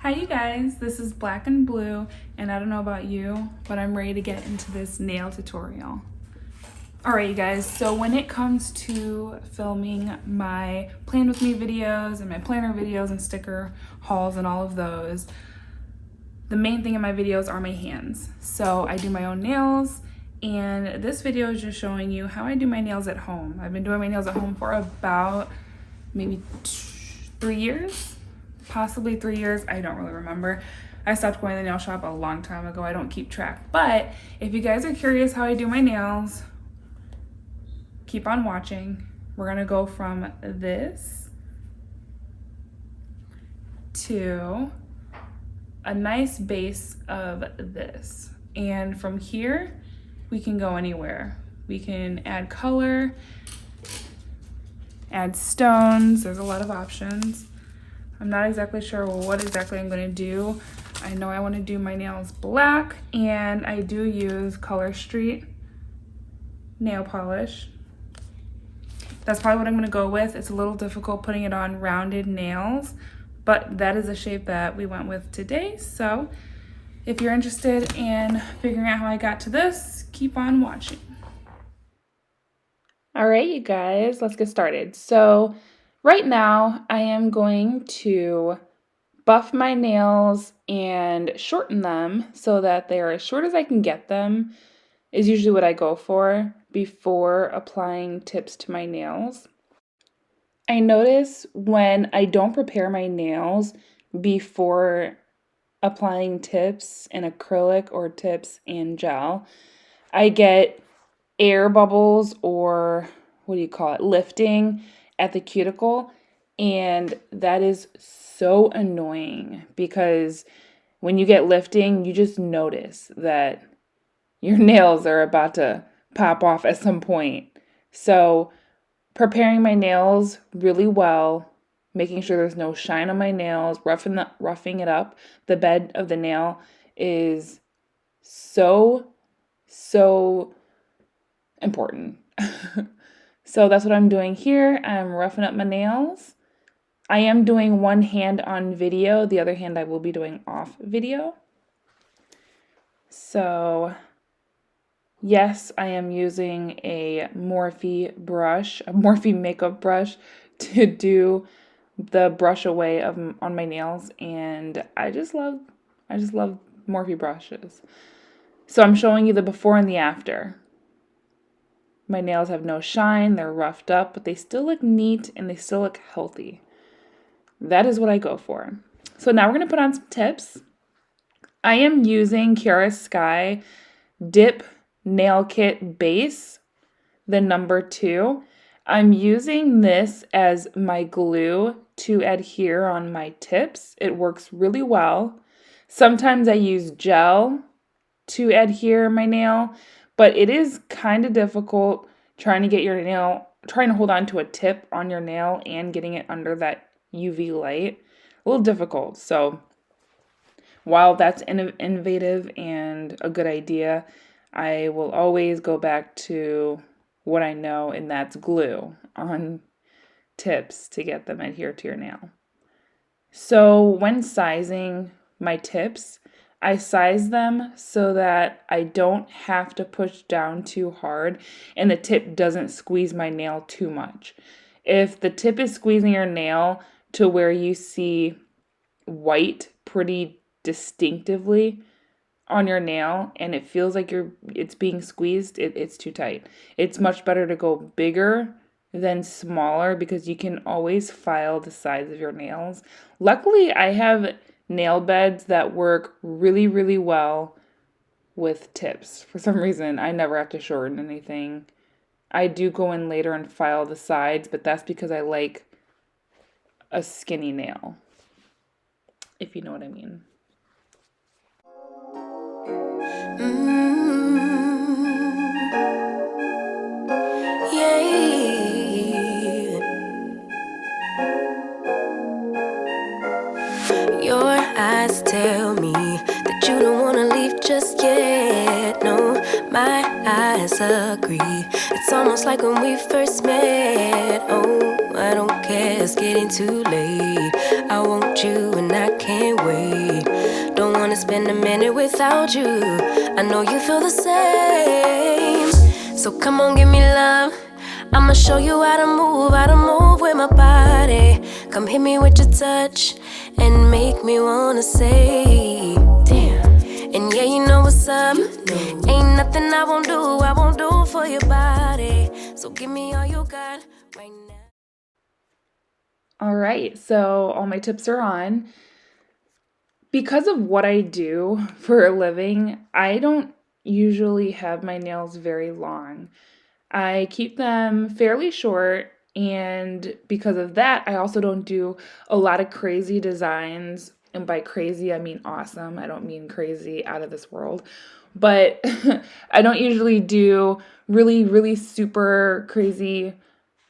Hi you guys, this is Black and Blue, and I don't know about you, but I'm ready to get into this nail tutorial. Alright you guys, so when it comes to filming my plan with me videos and my planner videos and sticker hauls and all of those, the main thing in my videos are my hands. So I do my own nails, and this video is just showing you how I do my nails at home. I've been doing my nails at home for about maybe 3 years. Possibly 3 years, I don't really remember. I stopped going to the nail shop a long time ago. I don't keep track. But if you guys are curious how I do my nails, keep on watching. We're gonna go from this to a nice base of this. And from here, we can go anywhere. We can add color, add stones. There's a lot of options. I'm not exactly sure what exactly I'm going to do. I know I want to do my nails black, and I do use Color Street nail polish. That's probably what I'm going to go with. It's a little difficult putting it on rounded nails, but that is the shape that we went with today. So if you're interested in figuring out how I got to this, keep on watching. All right, you guys, let's get started. So right now, I am going to buff my nails and shorten them so that they are as short as I can get them, is usually what I go for before applying tips to my nails. I notice when I don't prepare my nails before applying tips in acrylic or tips in gel, I get air bubbles, or what do you call it, lifting at the cuticle, and that is so annoying because when you get lifting, you just notice that your nails are about to pop off at some point. So preparing my nails really well, making sure there's no shine on my nails, roughing it up, the bed of the nail is so important. So that's what I'm doing here. I'm roughing up my nails. I am doing one hand on video. The other hand I will be doing off video. So yes, I am using a Morphe brush, a Morphe makeup brush to do the brush away on my nails, and I just love Morphe brushes. So I'm showing you the before and the after. My nails have no shine, they're roughed up, but they still look neat and they still look healthy. That is what I go for. So now we're going to put on some tips. I am using Kiara Sky Dip Nail Kit Base, the number 2. I'm using this as my glue to adhere on my tips. It works really well. Sometimes I use gel to adhere my nail, but it is kind of difficult trying to hold on to a tip on your nail and getting it under that UV light. A little difficult. So while that's innovative and a good idea, I will always go back to what I know, and that's glue on tips to get them adhered to your nail. So when sizing my tips, I size them so that I don't have to push down too hard and the tip doesn't squeeze my nail too much. If the tip is squeezing your nail to where you see white pretty distinctively on your nail and it feels like it's being squeezed, it's too tight. It's much better to go bigger than smaller because you can always file the size of your nails. Luckily, I have nail beds that work really, really well with tips. For some reason, I never have to shorten anything. I do go in later and file the sides, but that's because I like a skinny nail, if you know what I mean. Your eyes tell me that you don't wanna leave just yet. No, my eyes agree. It's almost like when we first met. Oh, I don't care, it's getting too late. I want you and I can't wait. Don't wanna spend a minute without you. I know you feel the same. So come on, give me love. I'ma show you how to move with my body. Come hit me with your touch and make me wanna say, damn. And yeah, you know what's up. Ain't nothing I won't do for your body. So give me all you got right now. All right, so all my tips are on. Because of what I do for a living, I don't usually have my nails very long. I keep them fairly short, and because of that, I also don't do a lot of crazy designs. And by crazy, I mean awesome. I don't mean crazy out of this world. But I don't usually do really, really super crazy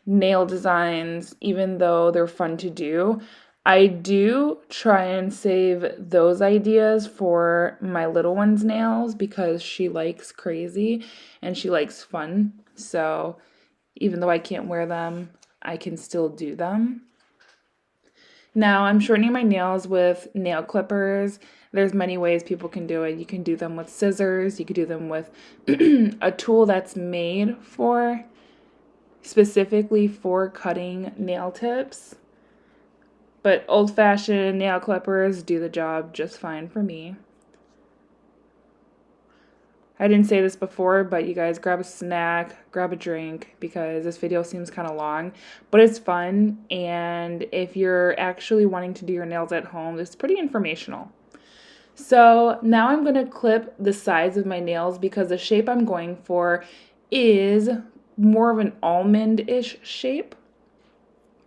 nail designs, even though they're fun to do. I do try and save those ideas for my little one's nails because she likes crazy and she likes fun. So even though I can't wear them, I can still do them. Now I'm shortening my nails with nail clippers. There's many ways people can do it. You can do them with scissors. You could do them with a tool that's made for specifically for cutting nail tips. But old-fashioned nail clippers do the job just fine for me. I didn't say this before, but you guys grab a snack, grab a drink, because this video seems kind of long, but it's fun, and if you're actually wanting to do your nails at home, it's pretty informational. So now I'm going to clip the sides of my nails because the shape I'm going for is more of an almond-ish shape.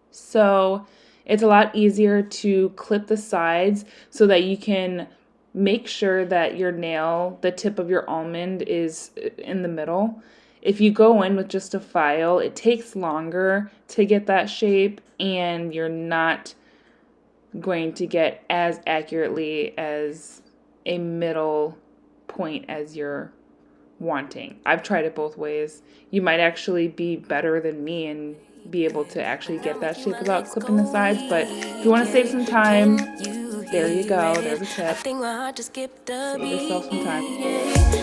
So it's a lot easier to clip the sides so that you can make sure that your nail, the tip of your almond, is in the middle. If you go in with just a file, it takes longer to get that shape, and you're not going to get as accurately as a middle point as you're wanting. I've tried it both ways. You might actually be better than me and be able to actually get that shape without clipping the sides, but if you want to save some time, there you go. There's a tip. Save yourself some time.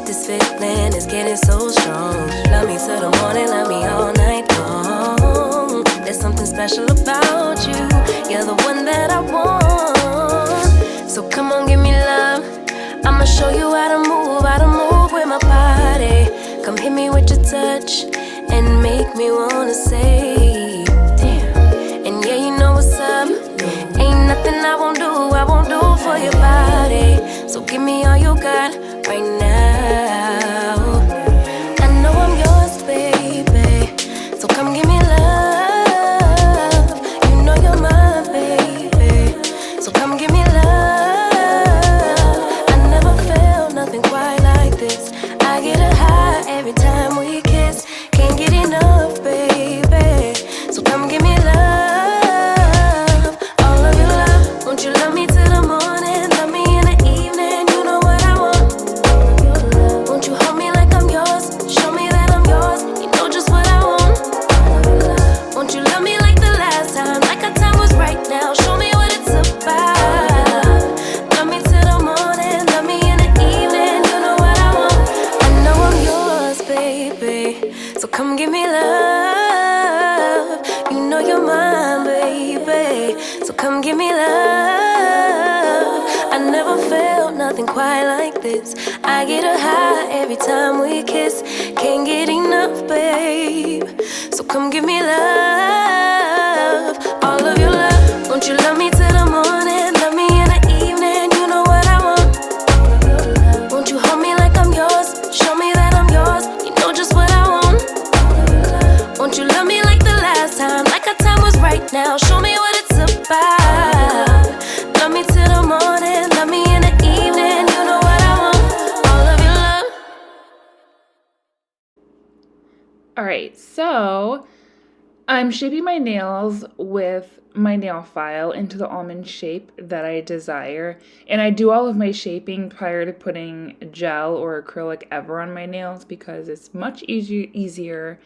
This feeling is getting so strong. Love me till the morning, love me all night long. There's something special about you. You're the one that I want. So come on, give me love. I'ma show you how to move with my body. Come hit me with your touch and make me wanna say, damn. And yeah, you know what's up. Ain't nothing I won't do for your body. So give me all you got right now. I know I'm yours, baby. So come give me love. You know you're mine, baby. So come give me love. I never felt nothing quite like this. I get a high every time we kiss. Can't get enough, baby. So come give me love. All of your love. Won't you love me till the morning? Love me in the evening. You know what I want. Won't you hold me like I'm yours? Show me that I'm yours. You know just what I want. Won't you love me like the last time? Like our time was right now. Show me what it's about. Love me till the morning. Love me in the evening. You know what I want. I know I'm yours, baby. So come give me love. You know you're mine, baby. So come give me love. I never felt nothing quite like this. I get a high every time we kiss. Can't get enough, babe. So come give me love. All of your love. Won't you love me till the morning? Love me in the evening. You know what I want. Won't you hold me like I'm yours? Show me that I'm yours. You know just what I want. Won't you love me like the last time? Like our time was right now. Show me what it's about. Love me till the morning. Love me in the evening. You know what I want. All of your love. All right, so I'm shaping my nails with my nail file into the almond shape that I desire, and I do all of my shaping prior to putting gel or acrylic ever on my nails because it's much easier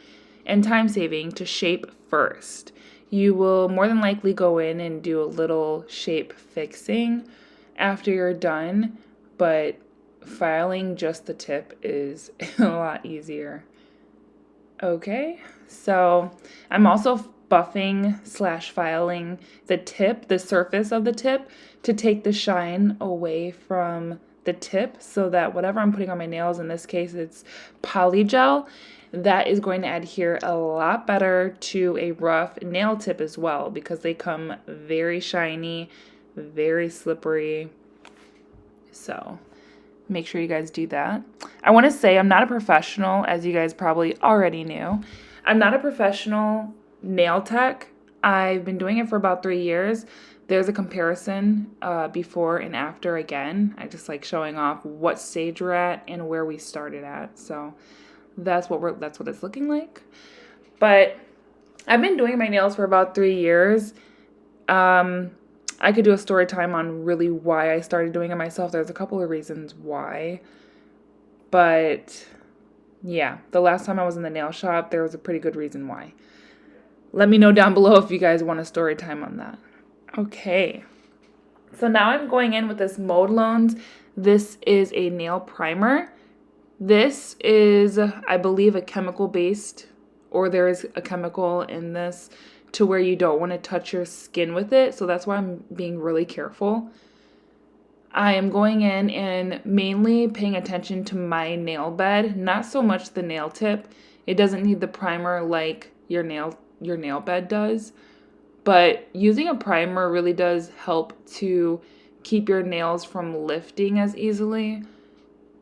and time-saving to shape first. You will more than likely go in and do a little shape fixing after you're done, but filing just the tip is a lot easier. Okay, so I'm also buffing slash filing the tip, the surface of the tip, to take the shine away from the tip so that whatever I'm putting on my nails, in this case it's Polygel, that is going to adhere a lot better to a rough nail tip as well, because they come very shiny, very slippery. So make sure you guys do that. I want to say I'm not a professional, as you guys probably already knew. I'm not a professional nail tech. I've been doing it for about 3 years. There's a comparison before and after again. I just like showing off what stage we're at and where we started at. So that's what it's looking like. But I've been doing my nails for about 3 years. I could do a story time on really why I started doing it myself. There's a couple of reasons why. But yeah, the last time I was in the nail shop, there was a pretty good reason why. Let me know down below if you guys want a story time on that. Okay. So now I'm going in with this Modelones. This is a nail primer. This is, I believe, a chemical based, or there is a chemical in this to where you don't want to touch your skin with it. So that's why I'm being really careful. I am going in and mainly paying attention to my nail bed, not so much the nail tip. It doesn't need the primer like your nail bed does. But using a primer really does help to keep your nails from lifting as easily.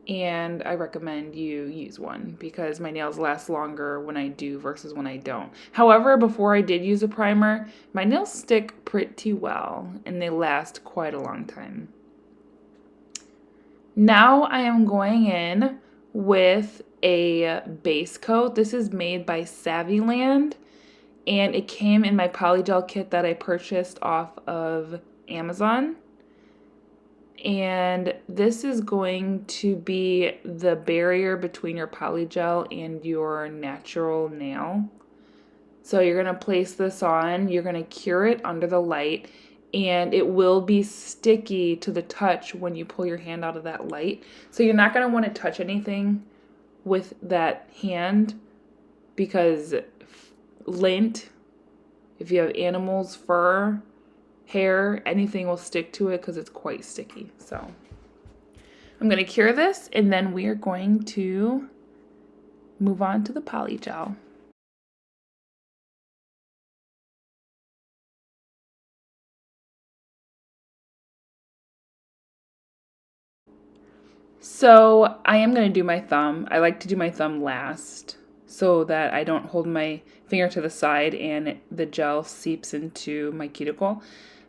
And I recommend you use one because my nails last longer when I do versus when I don't. However, before I did use a primer, my nails stick pretty well and they last quite a long time. Now I am going in with a base coat. This is made by Saviland, and it came in my Polygel kit that I purchased off of Amazon. And this is going to be the barrier between your Polygel and your natural nail. So you're going to place this on, you're going to cure it under the light, and it will be sticky to the touch when you pull your hand out of that light. So you're not going to want to touch anything with that hand, because lint, if you have animals, fur, hair, anything will stick to it because it's quite sticky. So I'm going to cure this, and then we are going to move on to the Polygel. So I am going to do my thumb. I like to do my thumb last so that I don't hold my finger to the side and the gel seeps into my cuticle.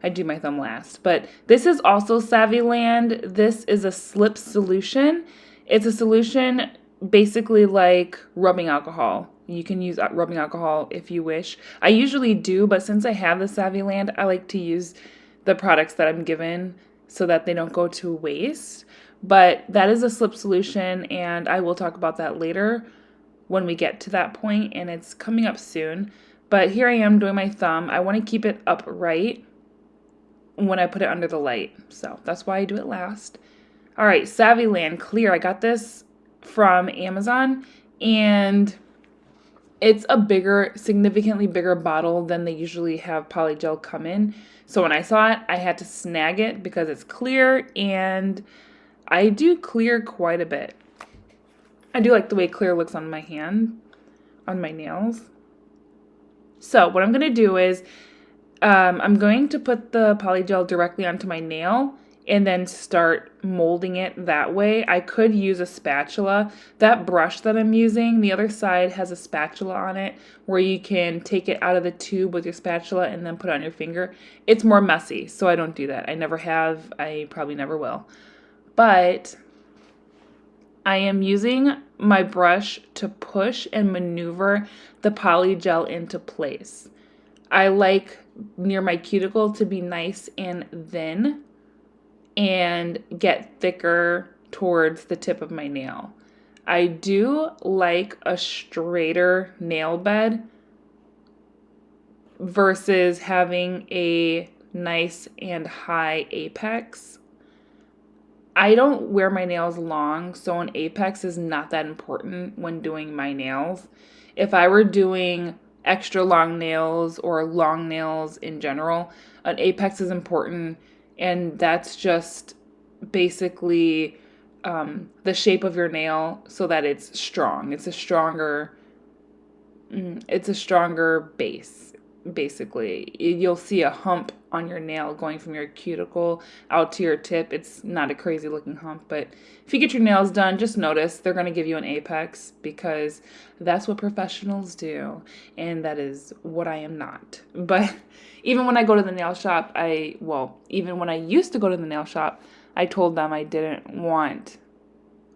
I do my thumb last. But this is also Saviland. This is a slip solution. It's a solution basically like rubbing alcohol. You can use rubbing alcohol if you wish. I usually do, but since I have the Saviland, I like to use the products that I'm given so that they don't go to waste. But that is a slip solution, and I will talk about that later when we get to that point, and it's coming up soon. But here I am doing my thumb. I want to keep it upright when I put it under the light, so that's why I do it last. All right, Saviland Clear. I got this from Amazon, and it's a bigger, significantly bigger bottle than they usually have Polygel come in. So when I saw it, I had to snag it because it's clear, and I do clear quite a bit. I do like the way clear looks on my hand, on my nails. So what I'm going to do is I'm going to put the Polygel directly onto my nail and then start molding it that way. I could use a spatula. That brush that I'm using, the other side has a spatula on it where you can take it out of the tube with your spatula and then put it on your finger. It's more messy, so I don't do that. I never have. I probably never will. But I am using my brush to push and maneuver the Polygel into place. I like near my cuticle to be nice and thin and get thicker towards the tip of my nail. I do like a straighter nail bed versus having a nice and high apex. I don't wear my nails long, so an apex is not that important when doing my nails. If I were doing extra long nails or long nails in general, an apex is important, and that's just basically the shape of your nail so that it's strong. It's a stronger base, basically. You'll see a hump on your nail going from your cuticle out to your tip. It's not a crazy looking hump, but if you get your nails done, just notice they're going to give you an apex because that's what professionals do, and that is what I am not. But even when I go to the nail shop, even when I used to go to the nail shop, I told them I didn't want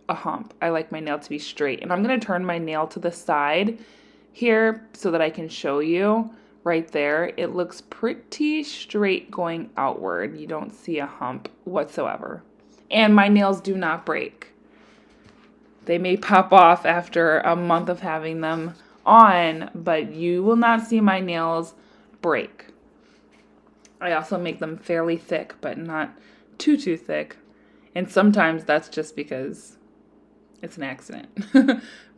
a hump. I like my nail to be straight. And I'm going to turn my nail to the side here so that I can show you right there. It looks pretty straight going outward. You don't see a hump whatsoever. And my nails do not break. They may pop off after a month of having them on, but you will not see my nails break. I also make them fairly thick, but not too thick. And sometimes that's just because it's an accident.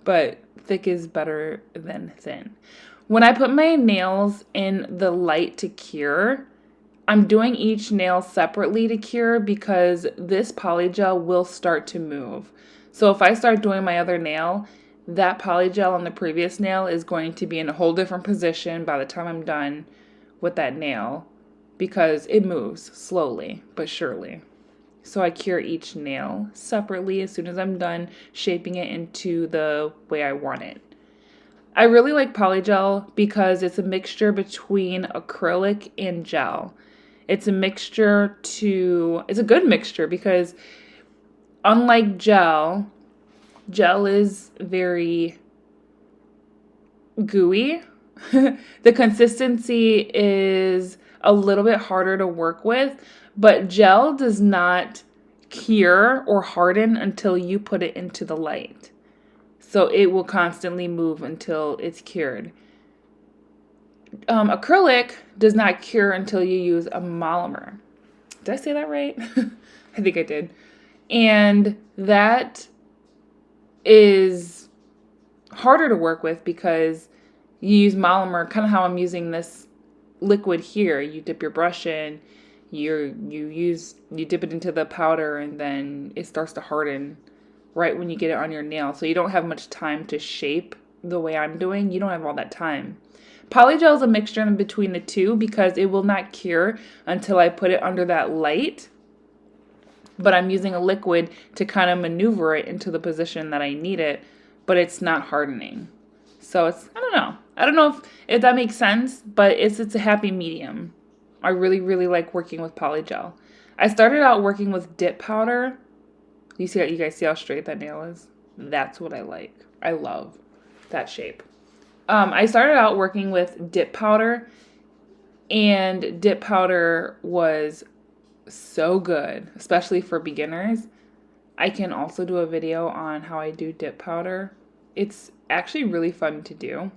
But thick is better than thin. When I put my nails in the light to cure, I'm doing each nail separately to cure because this polygel will start to move. So if I start doing my other nail, that polygel on the previous nail is going to be in a whole different position by the time I'm done with that nail because it moves slowly but surely. So I cure each nail separately as soon as I'm done shaping it into the way I want it. I really like polygel because it's a mixture between acrylic and gel. It's a good mixture because unlike gel is very gooey. The consistency is a little bit harder to work with, but gel does not cure or harden until you put it into the light. So it will constantly move until it's cured. Acrylic does not cure until you use a monomer. Did I say that right? I think I did. And that is harder to work with because you use monomer, kind of how I'm using this liquid here. You dip your brush in, you dip it into the powder, and then it starts to harden right when you get it on your nail. So you don't have much time to shape the way I'm doing. You don't have all that time. Polygel is a mixture in between the two because it will not cure until I put it under that light. But I'm using a liquid to kind of maneuver it into the position that I need it, but it's not hardening. So I don't know if that makes sense, but it's a happy medium. I really, really like working with polygel. I started out working with dip powder. You guys see how straight that nail is? That's what I like. I love that shape. I started out working with dip powder, and dip powder was so good, especially for beginners. I can also do a video on how I do dip powder. It's actually really fun to do.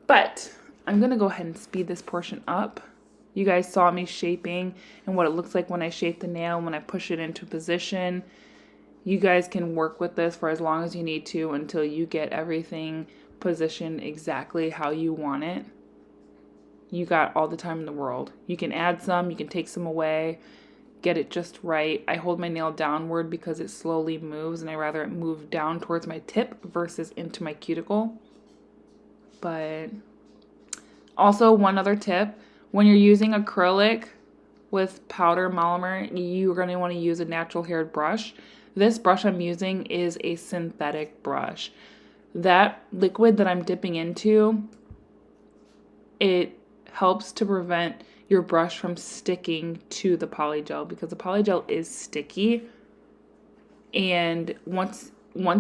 But I'm going to go ahead and speed this portion up. You guys saw me shaping and what it looks like when I shape the nail, when I push it into position. You guys can work with this for as long as you need to until you get everything positioned exactly how you want it. You got all the time in the world. You can add some, you can take some away, get it just right. I hold my nail downward because it slowly moves, and I rather it move down towards my tip versus into my cuticle. But also, one other tip, when you're using acrylic with powder monomer, you're going to want to use a natural haired brush. This brush I'm using is a synthetic brush. That liquid that I'm dipping into, it helps to prevent your brush from sticking to the polygel because the polygel is sticky. And once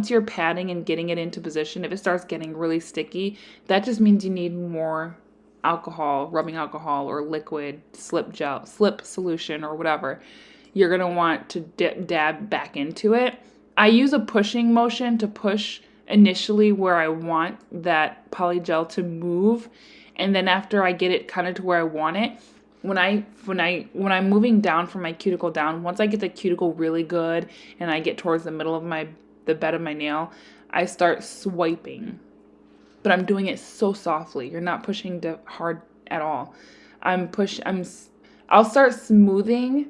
you're patting and getting it into position, if it starts getting really sticky, that just means you need more alcohol, rubbing alcohol, or liquid slip solution or whatever. You're going to want to dab back into it. I use a pushing motion to push initially where I want that polygel to move, And then after I get it kind of to where I want it, when I'm moving down from my cuticle down, once I get the cuticle really good and I get towards the middle of the bed of my nail, I start swiping. But I'm doing it so softly. You're not pushing hard at all. I'll start smoothing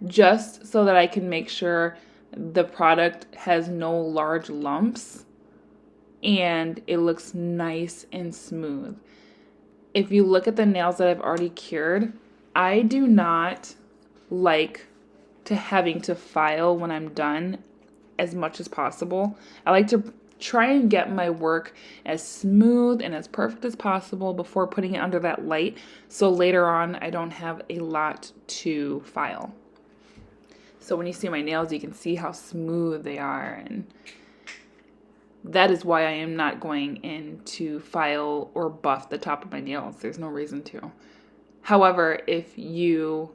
just so that I can make sure the product has no large lumps and it looks nice and smooth. If you look at the nails that I've already cured, I do not like having to file when I'm done as much as possible. I like to try and get my work as smooth and as perfect as possible before putting it under that light, so later on I don't have a lot to file. So when you see my nails, you can see how smooth they are, and that is why I am not going in to file or buff the top of my nails. There's no reason to. However, if you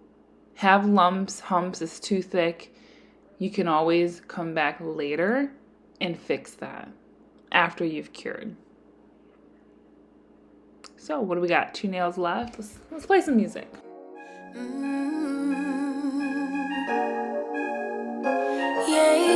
have lumps, humps, it's too thick, you can always come back later and fix that after you've cured. So what do we got? 2 nails left. Let's play some music. Yeah.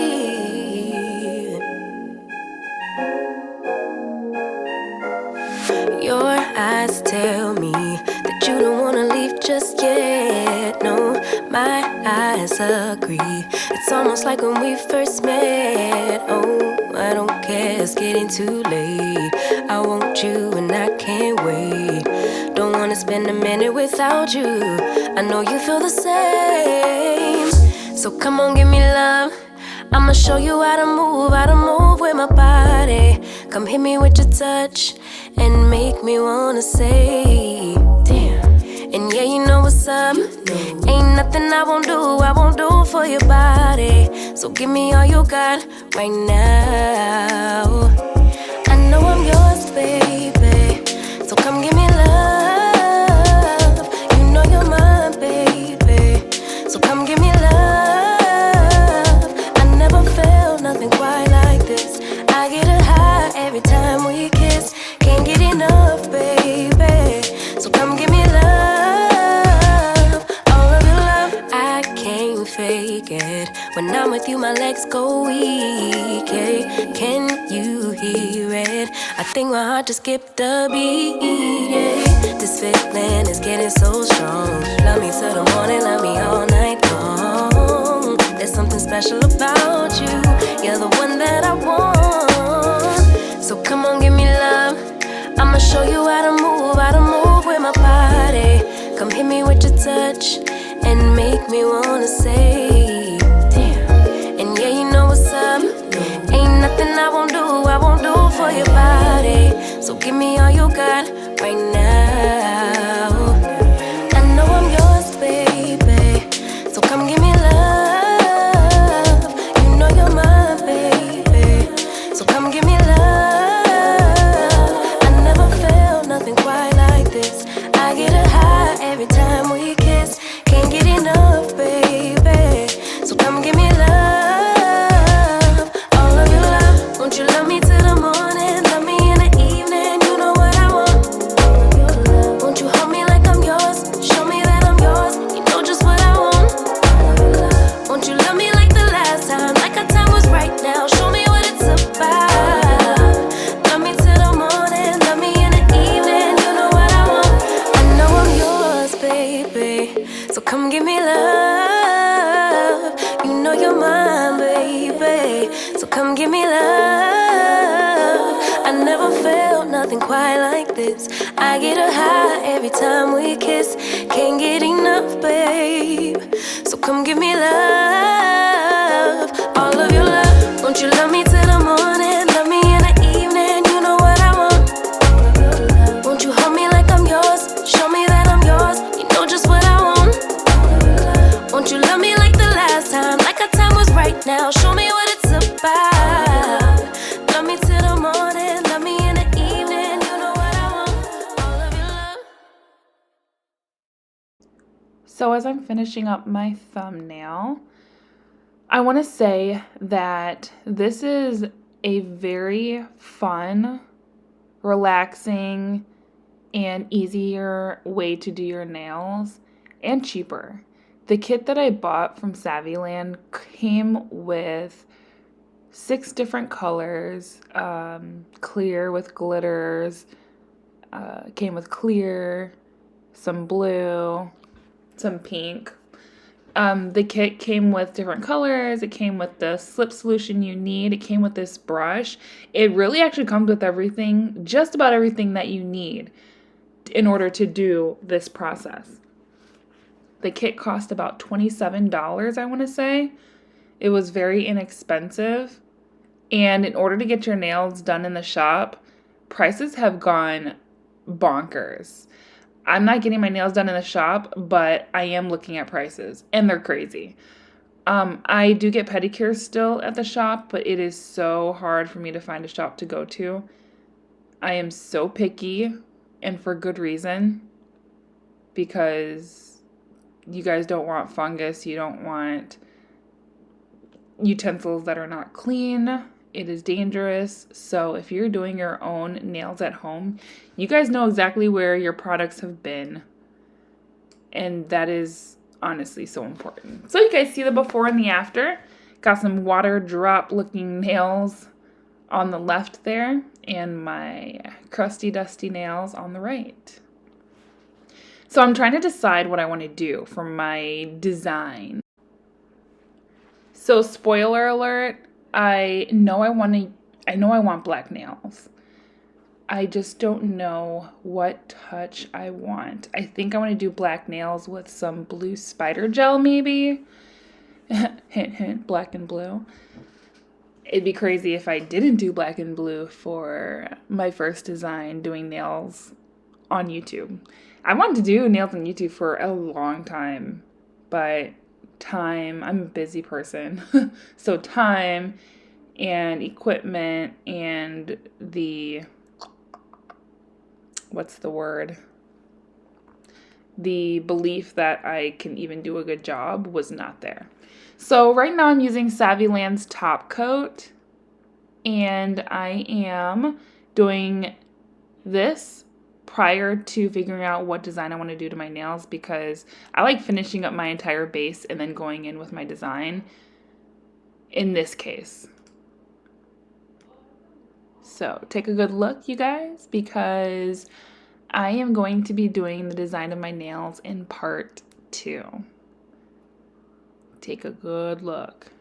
Your eyes tell me that you don't wanna leave just yet. No, my eyes agree. It's almost like when we first met. Oh, I don't care, it's getting too late. I want you and I can't wait. Don't wanna spend a minute without you. I know you feel the same. So come on, give me love. I'ma show you how to move with my body. Come hit me with your touch and make me wanna say, damn. And yeah, you know what's up. Ain't nothing I won't do for your body. So give me all you got right now. I know I'm yours, baby. So come give me love. You know you're mine, baby. So come give me love. I never felt nothing quite like this. I get a high every time we kiss. Can't get enough, baby. So come give me love. All of your love, I can't fake it. When I'm with you, my legs go weak, yeah. Can you hear it? I think my heart just skipped a beat, yeah. This feeling is getting so strong. Love me till the morning, love me all night long. There's something special about you. You're the one that I want. So come on, give me love. I'ma show you how to move with my body. Come hit me with your touch and make me wanna say, damn. And yeah, you know what's up. Ain't nothing I won't do for your body. So give me all you got right now. I know I'm yours, baby. So come give me love. You know you're mine, baby. So come give me love. I never felt nothing quite like this. I get a high every time we kiss. Can't get enough, baby. So come give me love. All of your love. Won't you love me till the morning? Love me in the evening. You know what I want. All of your love. Won't you hold me like I'm yours? Show me that I'm yours. You know just what I want. All of your love. Won't you love me like the last time? Like our time was right now. Show me what it's about. Love me till the morning. Love me in the evening. You know what I want. I know I'm yours, baby. So come give me love. You know you're mine, baby. So come give me love. I never felt nothing quite like this. I get a high every time we kiss. Can't get enough, babe. So come give me love. All of your love. Won't you love me till the morning? Love me in the evening. You know what I want. Won't you hold me like I'm yours? Show me that I'm yours. You know just what I want. Won't you love me like the last time? Like our time was right now. Show me what it's about. Love me till the morning. Love me in the evening. You know what I want. All of your love. So as I'm finishing up my thumbnail, I want to say that this is a very fun, relaxing, and easier way to do your nails and cheaper. The kit that I bought from Saviland came with 6 different colors, clear with glitters, came with clear, some blue, some pink. The kit came with different colors. It came with the slip solution you need. It came with this brush. It really actually comes with everything, just about everything that you need in order to do this process. The kit cost about $27, I want to say. It was very inexpensive. And in order to get your nails done in the shop, prices have gone bonkers. I'm not getting my nails done in the shop, but I am looking at prices, and they're crazy. I do get pedicures still at the shop, but it is so hard for me to find a shop to go to. I am so picky, and for good reason, because you guys don't want fungus, you don't want utensils that are not clean. It is dangerous. So if you're doing your own nails at home, you guys know exactly where your products have been. And that is honestly so important. So you guys see the before and the after. Got some water drop looking nails on the left there and my crusty dusty nails on the right. So I'm trying to decide what I want to do for my design. So spoiler alert, I know I want black nails. I just don't know what touch I want. I think I want to do black nails with some blue spider gel maybe. Hint, hint, black and blue. It'd be crazy if I didn't do black and blue for my first design doing nails on YouTube. I wanted to do nails on YouTube for a long time, but time, I'm a busy person. So time and equipment and the belief that I can even do a good job was not there. So right now I'm using Saviland's top coat, and I am doing this prior to figuring out what design I want to do to my nails, because I like finishing up my entire base and then going in with my design in this case. So take a good look, you guys, because I am going to be doing the design of my nails in part 2. Take a good look.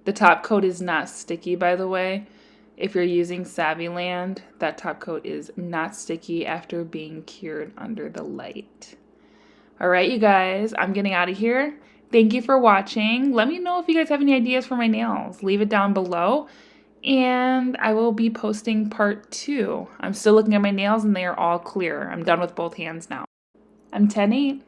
The top coat is not sticky, by the way. If you're using Saviland, that top coat is not sticky after being cured under the light. All right, you guys, I'm getting out of here. Thank you for watching. Let me know if you guys have any ideas for my nails. Leave it down below, and I will be posting part 2. I'm still looking at my nails, and they are all clear. I'm done with both hands now. I'm 10/8.